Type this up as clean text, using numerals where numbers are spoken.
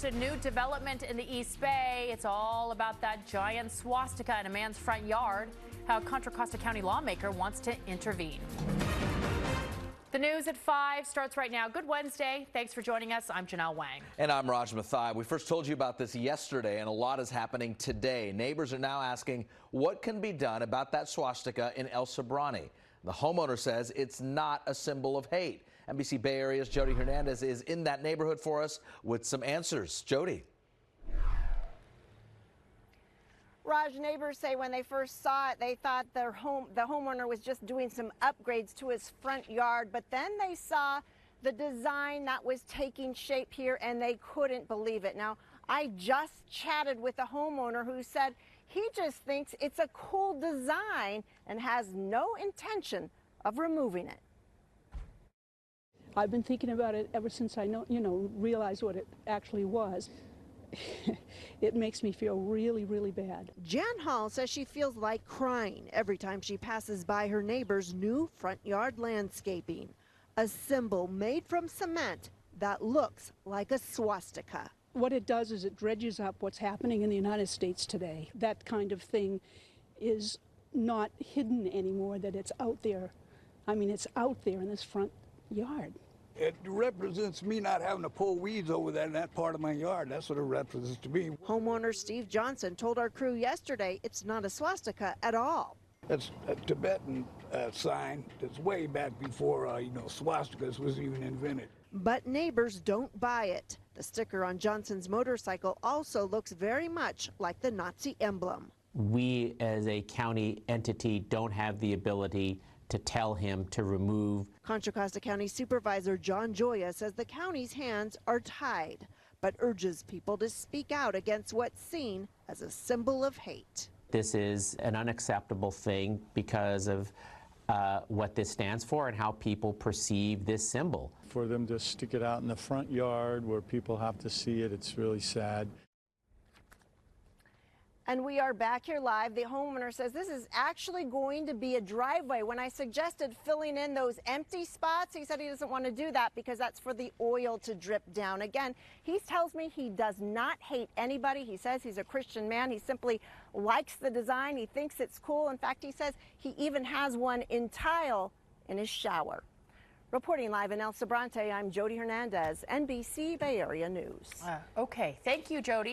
A new development in the East Bay. It's all about that giant swastika in a man's front yard. How a Contra Costa County lawmaker wants to intervene. The news at 5 starts right now. Good Wednesday. Thanks for joining us. I'm Janelle Wang. And I'm Raj Mathai. We first told you about this yesterday, and a lot is happening today. Neighbors are now asking what can be done about that swastika in El Sobrante. The homeowner says it's not a symbol of hate. NBC Bay Area's Jody Hernandez is in that neighborhood for us with some answers. Jody. Raj, neighbors say when they first saw it, they thought the homeowner was just doing some upgrades to his front yard. But then they saw the design that was taking shape here, and they couldn't believe it. Now, I just chatted with a homeowner who said he just thinks it's a cool design and has no intention of removing it. I've been thinking about it ever since I realized what it actually was. It makes me feel really, really bad. Jan Hall says she feels like crying every time she passes by her neighbor's new front yard landscaping. A symbol made from cement that looks like a swastika. What it does is it dredges up what's happening in the United States today. That kind of thing is not hidden anymore, that it's out there. I mean, it's out there in this front yard. It represents me not having to pull weeds over there in that part of my yard. That's what it represents to me. Homeowner Steve Johnson told our crew yesterday it's not a swastika at all. It's a Tibetan sign that's way back before, swastikas was even invented. But neighbors don't buy it. The sticker on Johnson's motorcycle also looks very much like the Nazi emblem. We as a county entity don't have the ability to tell him to remove. Contra Costa County Supervisor John Joya says the county's hands are tied, but urges people to speak out against what's seen as a symbol of hate. This is an unacceptable thing because of what this stands for and how people perceive this symbol. For them to stick it out in the front yard where people have to see it, it's really sad. And we are back here live. The homeowner says this is actually going to be a driveway. When I suggested filling in those empty spots, he said he doesn't want to do that because that's for the oil to drip down. Again, he tells me he does not hate anybody. He says he's a Christian man. He simply likes the design. He thinks it's cool. In fact, he says he even has one in tile in his shower. Reporting live in El Sobrante, I'm Jody Hernandez, NBC Bay Area News. Okay, thank you, Jody.